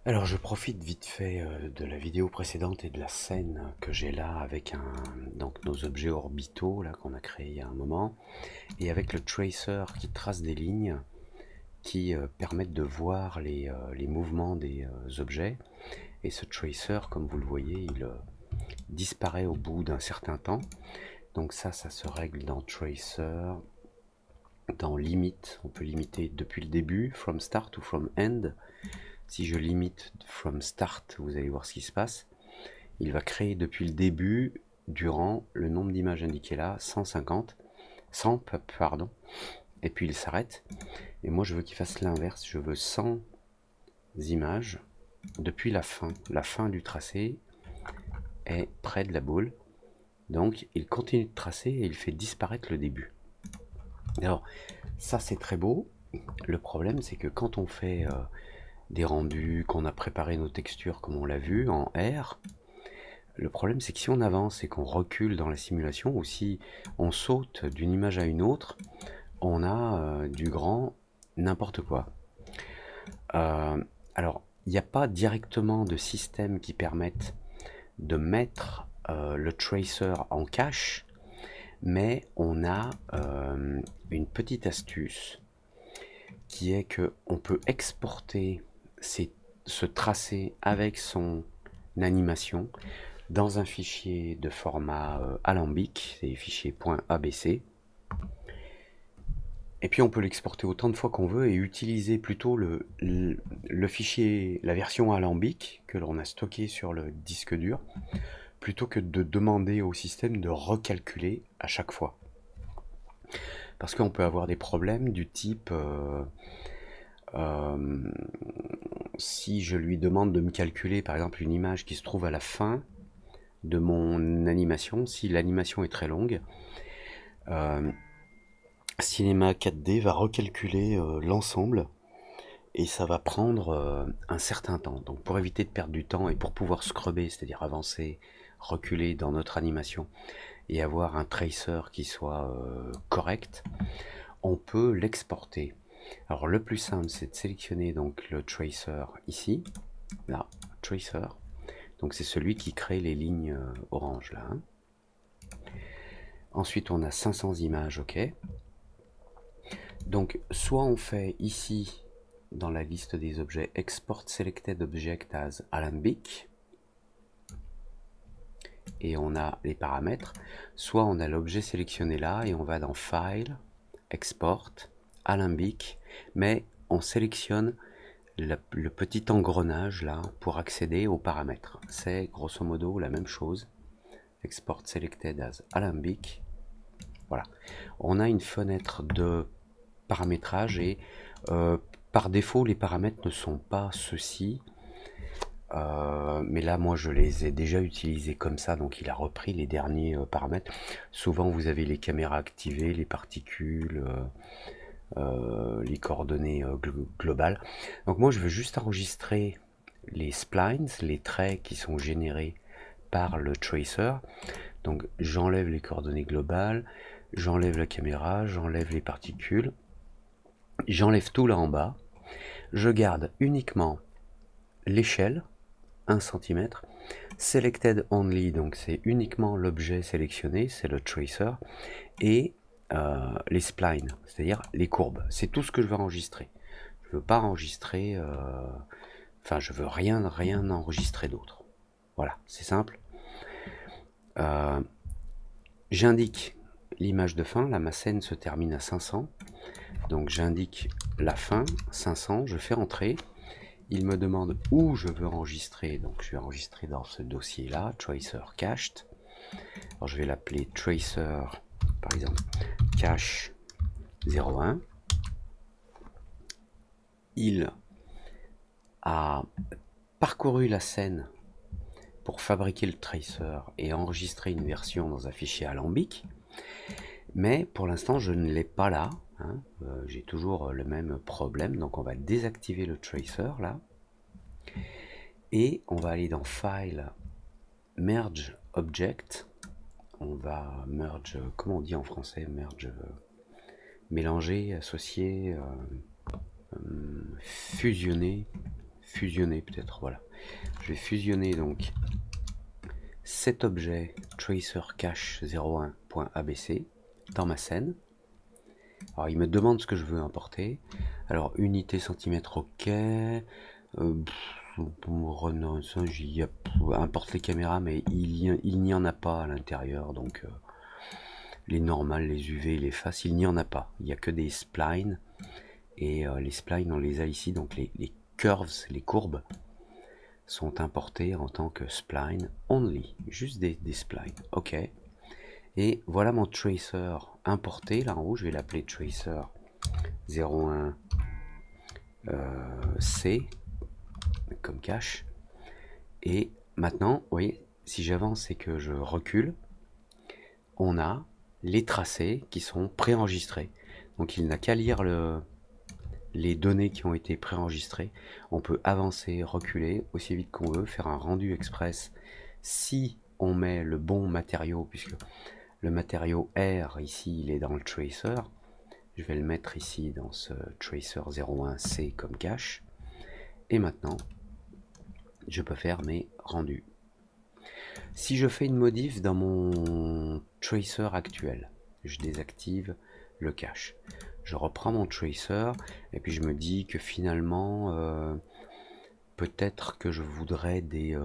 Alors je profite vite fait de la vidéo précédente et de la scène que j'ai là avec donc nos objets orbitaux là qu'on a créés il y a un moment et avec le tracer qui trace des lignes qui permettent de voir les mouvements des objets. Et ce tracer, comme vous le voyez, il disparaît au bout d'un certain temps. Donc ça se règle dans tracer, dans limit. On peut limiter depuis le début, from start ou from end. Si je limite from start, vous allez voir ce qui se passe. Il va créer depuis le début, durant le nombre d'images indiquées là, 150, 100, pardon, et puis il s'arrête. Et moi je veux qu'il fasse l'inverse, je veux 100 images depuis la fin du tracé est près de la boule. Donc il continue de tracer et il fait disparaître le début. Alors ça c'est très beau. Le problème c'est que quand on fait des rendus, qu'on a préparé nos textures comme on l'a vu en R, le problème c'est que si on avance et qu'on recule dans la simulation, ou si on saute d'une image à une autre, on a du grand n'importe quoi. Alors, il n'y a pas directement de système qui permette de mettre le tracer en cache, mais on a une petite astuce qui est que on peut exporter ce tracé avec son animation dans un fichier de format alambic, c'est les fichiers .abc. Et puis on peut l'exporter autant de fois qu'on veut et utiliser plutôt le fichier, la version alambic que l'on a stocké sur le disque dur, plutôt que de demander au système de recalculer à chaque fois. Parce qu'on peut avoir des problèmes du type euh, si je lui demande de me calculer par exemple une image qui se trouve à la fin de mon animation, si l'animation est très longue, euh, Cinema 4D va recalculer l'ensemble et ça va prendre un certain temps. Donc pour éviter de perdre du temps et pour pouvoir scrubber, c'est-à-dire avancer, reculer dans notre animation et avoir un tracer qui soit correct, on peut l'exporter. Alors le plus simple c'est de sélectionner donc le tracer ici, là, tracer. Donc c'est celui qui crée les lignes orange là. Hein. Ensuite on a 500 images, ok. Donc soit on fait ici dans la liste des objets Export Selected Object as Alembic et on a les paramètres, soit on a l'objet sélectionné là et on va dans File, Export, Alembic, mais on sélectionne le petit engrenage là pour accéder aux paramètres. C'est grosso modo la même chose. Export Selected as Alembic. Voilà. On a une fenêtre de paramétrage et par défaut les paramètres ne sont pas ceux-ci. Mais là moi je les ai déjà utilisés comme ça, donc il a repris les derniers paramètres. Souvent vous avez les caméras activées, les particules, les coordonnées globales. Donc moi je veux juste enregistrer les splines, les traits qui sont générés par le tracer. Donc j'enlève les coordonnées globales, j'enlève la caméra, j'enlève les particules, j'enlève tout là en bas, je garde uniquement l'échelle, 1 cm, selected only, donc c'est uniquement l'objet sélectionné, c'est le tracer, et les splines, c'est-à-dire les courbes. C'est tout ce que je veux enregistrer. Je veux pas enregistrer, enfin je veux rien enregistrer d'autre. Voilà, c'est simple. Euh, J'indique l'image de fin, là ma scène se termine à 500, donc j'indique la fin, 500, je fais entrer. Il me demande où je veux enregistrer, donc je vais enregistrer dans ce dossier là, tracer cached. Alors je vais l'appeler tracer, par exemple, cache 01. Il a parcouru la scène pour fabriquer le tracer et enregistrer une version dans un fichier alambic, mais pour l'instant je ne l'ai pas là. Hein. J'ai toujours le même problème, donc on va désactiver le tracer là, et on va aller dans File, Merge Object. On va merge, comment on dit en français, merge, mélanger, associer, fusionner, fusionner peut-être, voilà. Je vais fusionner donc cet objet tracer cache 01.abc dans ma scène. Alors il me demande ce que je veux importer. Alors unité centimètre, ok. Importe les caméras, mais il n'y en a pas à l'intérieur, donc les normales, les UV, les faces, il n'y en a pas. Il n'y a que des splines, et les splines on les a ici, donc les curves, les courbes sont importés en tant que spline only, juste des splines, ok. Et voilà mon tracer importé, là en haut je vais l'appeler tracer 01 C comme cache. Et maintenant, vous voyez, si j'avance et que je recule, on a les tracés qui sont préenregistrés. Donc il n'a qu'à lire les données qui ont été préenregistrées. On peut avancer, reculer aussi vite qu'on veut, faire un rendu express si on met le bon matériau, puisque le matériau R ici il est dans le tracer. Je vais le mettre ici dans ce tracer 01C comme cache. Et maintenant, je peux faire mes rendus. Si je fais une modif dans mon tracer actuel, je désactive le cache. Je reprends mon tracer et puis je me dis que finalement, peut-être que je voudrais des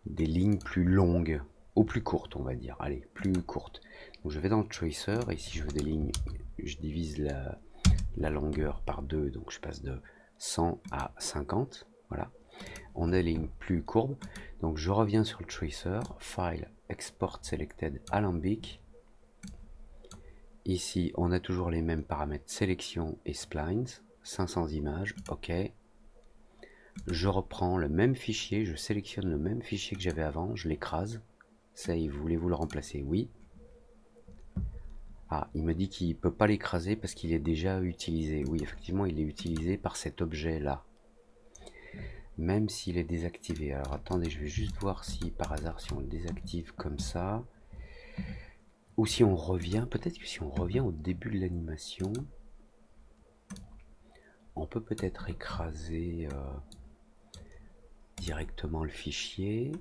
lignes plus longues, ou plus courtes on va dire, allez, plus courtes. Donc je vais dans le tracer et si je veux des lignes, je divise la longueur par 2, donc je passe de 100 à 50, voilà. On a les lignes plus courbes, donc je reviens sur le tracer, File, Export Selected Alembic. Ici, on a toujours les mêmes paramètres, sélection et splines, 500 images, ok. Je reprends le même fichier, je sélectionne le même fichier que j'avais avant, je l'écrase. Save, voulez-vous le remplacer? Oui. Ah, il me dit qu'il ne peut pas l'écraser parce qu'il est déjà utilisé. Oui, effectivement, il est utilisé par cet objet-là. Même s'il est désactivé. Alors attendez, je vais juste voir si par hasard, si on le désactive comme ça, ou si on revient, peut-être que si on revient au début de l'animation, on peut peut-être écraser directement le fichier.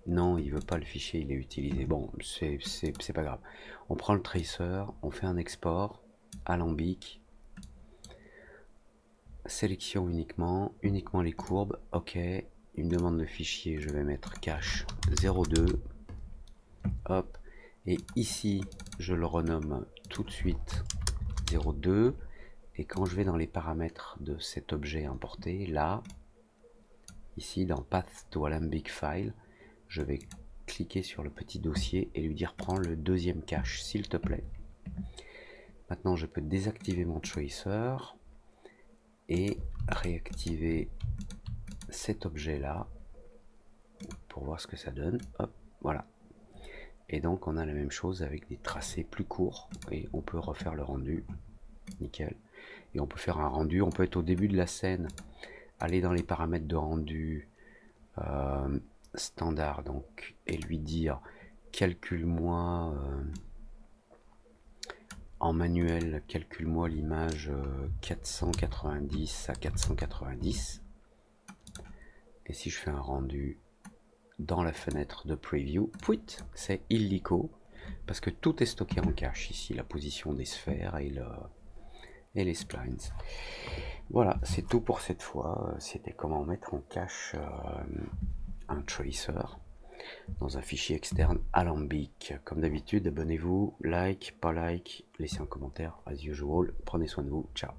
Non, il veut pas le fichier, il est utilisé. Bon, c'est pas grave. On prend le tracer, on fait un export, alembic, sélection uniquement les courbes, ok. Il me demande le fichier, je vais mettre cache 02, hop, et ici je le renomme tout de suite 02, et quand je vais dans les paramètres de cet objet importé, là, ici dans Path to Alembic File, je vais cliquer sur le petit dossier et lui dire prends le deuxième cache s'il te plaît. Maintenant je peux désactiver mon tracer et réactiver cet objet là pour voir ce que ça donne. Hop, voilà. Et donc on a la même chose avec des tracés plus courts et on peut refaire le rendu. Nickel. Et on peut faire un rendu, on peut être au début de la scène, aller dans les paramètres de rendu standard donc, et lui dire calcule-moi en manuel, calcule-moi l'image 490 à 490. Et si je fais un rendu dans la fenêtre de preview, c'est illico, parce que tout est stocké en cache ici, la position des sphères et les splines. Voilà, c'est tout pour cette fois. C'était comment mettre en cache un tracer dans un fichier externe alembic. Comme d'habitude, abonnez-vous, like, pas like, laissez un commentaire, as usual. Prenez soin de vous, ciao.